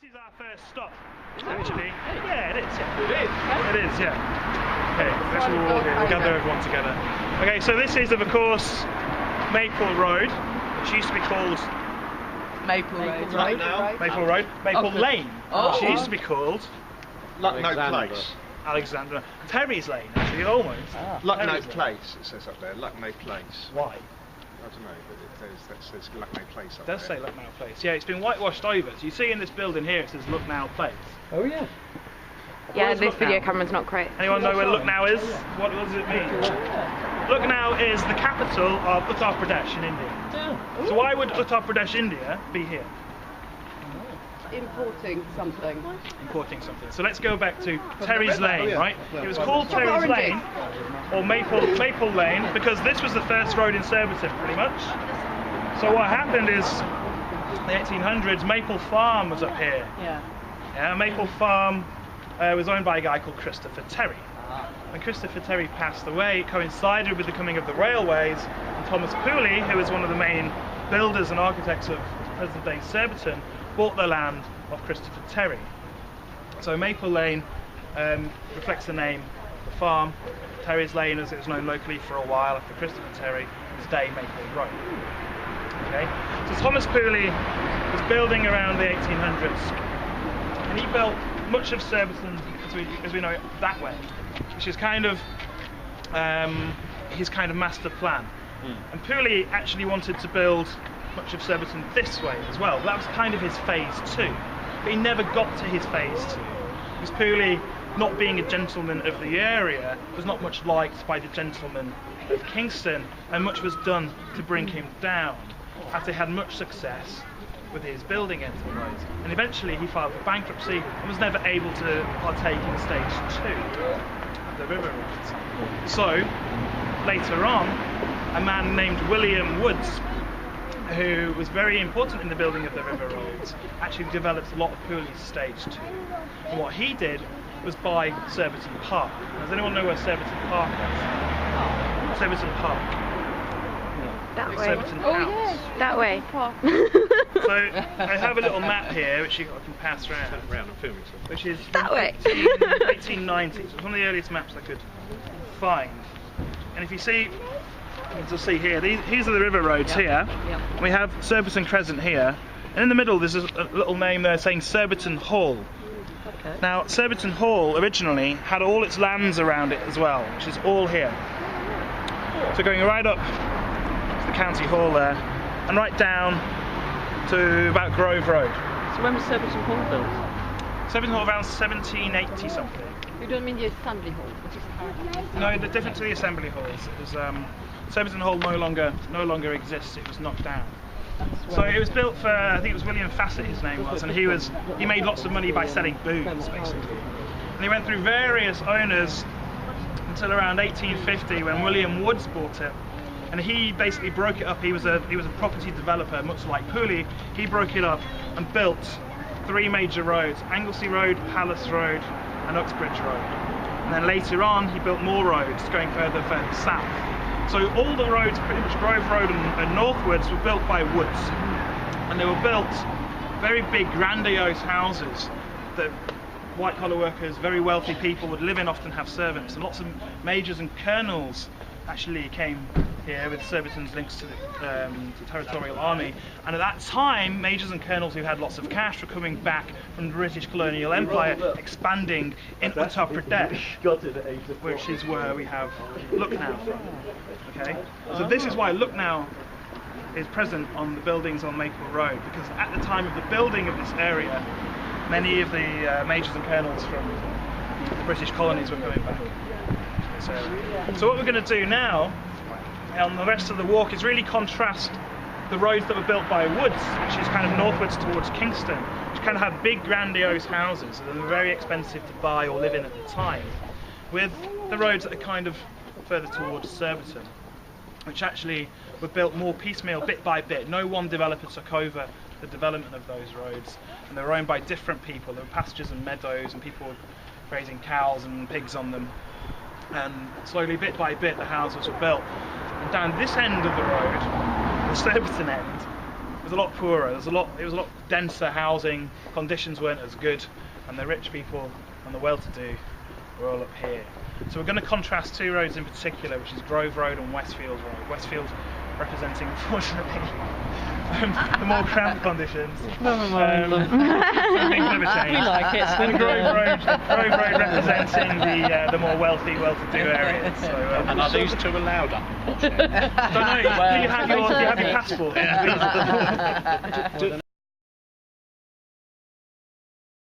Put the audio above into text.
This is our first stop, actually. Yeah, it is. Yeah. It is, yeah. Okay, let's all here. Gather everyone together. Okay, so this is, of course, Maple Road, which used to be called Maple Road. Maple Road. Maple Lane, which used to be called Lucknow Place. Alexander Terry's Lane, actually, almost. Lucknow Place, it says up there. Lucknow Place. Why? I don't know, but that says Lucknow Place up It does there. say Lucknow Place. Yeah, it's been whitewashed over. So you see in this building here, it says Lucknow Place. Oh yeah. Yeah, is this Lucknow? video camera's not great. Anyone know where Lucknow is? What does it mean? Lucknow is the capital of Uttar Pradesh in India. So why would Uttar Pradesh, India, be here? Importing something. Importing something. So let's go back to Terry's Lane, yeah. right? It was called Chocolate Terry's oranges. Lane, or Maple Lane, because this was the first road in Surbiton, pretty much. So what happened is, in the 1800s, Maple Farm was up here. Yeah, Maple Farm was owned by a guy called Christopher Terry. When Christopher Terry passed away, it coincided with the coming of the railways, and Thomas Pooley, who was one of the main builders and architects of present-day Surbiton, bought the land of Christopher Terry. So Maple Lane reflects the name of the farm. Terry's Lane, as it was known locally for a while after Christopher Terry, is today Maple Road. Okay, so Thomas Pooley was building around the 1800s, and he built much of Surbiton as we know it that way, which is kind of his kind of master plan. And Pooley actually wanted to build much of Surbiton this way as well. That was kind of his phase 2, but he never got to his phase 2 because Pooley, not being a gentleman of the area, was not much liked by the gentlemen of Kingston, and much was done to bring him down after he had much success with his building enterprise. And eventually he filed for bankruptcy and was never able to partake in stage 2 of the river roads. So later on, a man named William Woods, who was very important in the building of the river roads, actually developed a lot of Pooley's stage 2. And what he did was buy Surbiton Park. Does anyone know where Surbiton Park is? Surbiton Park. That way. Surbiton House. That way. So I have a little map here which I can pass around, Around and filming something. which is That from way. 1890. So it's one of the earliest maps I could find. And if you see, you can see here, these are the river roads here. We have Surbiton Crescent here, and in the middle there's a little name there saying Surbiton Hall. Now Surbiton Hall originally had all its lands around it as well, which is all here. So going right up to the County Hall there, and right down to about Grove Road. So when was Surbiton Hall built? Surbiton Hall around 1780 something. You don't mean the Assembly Hall, which is currently... No, they're different to the Assembly Halls. It was, Surbiton Hall no longer exists. It was knocked down. So it was built for, I think it was William Fassett, his name was, and he made lots of money by selling booze, basically. And he went through various owners until around 1850 when William Woods bought it, and he basically broke it up. He was a property developer, much like Pooley. He broke it up and built 3 major roads: Anglesey Road, Palace Road, and Uxbridge Road. And then later on, he built more roads going further south. So all the roads, pretty much Grove Road and northwards, were built by Woods, and they were built very big, grandiose houses that white-collar workers, very wealthy people would live in, often have servants, and lots of majors and colonels actually came here with Surbiton's links to the Territorial Army. And at that time, majors and colonels who had lots of cash were coming back from the British colonial empire, expanding in Uttar Pradesh, which is where we have Lucknow from. Okay, so this is why Lucknow is present on the buildings on Maple Road, because at the time of the building of this area, many of the majors and colonels from the British colonies were coming back. So what we're going to do now on the rest of the walk is really contrast the roads that were built by Woods, which is kind of northwards towards Kingston, which kind of have big grandiose houses that are very expensive to buy or live in at the time, with the roads that are kind of further towards Surbiton, which actually were built more piecemeal, bit by bit. No one developer took over the development of those roads, and they were owned by different people. There were pastures and meadows and people raising cows and pigs on them. And slowly, bit by bit, the houses were built. And down this end of the road, the Surbiton end, was a lot poorer. It was a lot denser housing. Conditions weren't as good, and the rich people and the well-to-do were all up here. So we're going to contrast two roads in particular, which is Grove Road and Westfield Road. Westfield representing, unfortunately, the more cramped conditions. Never mind. Things never change. We like it. It's And been Grove Road representing the more wealthy, well-to-do areas. So, And are these two allowed up? don't know. Do you have your passport?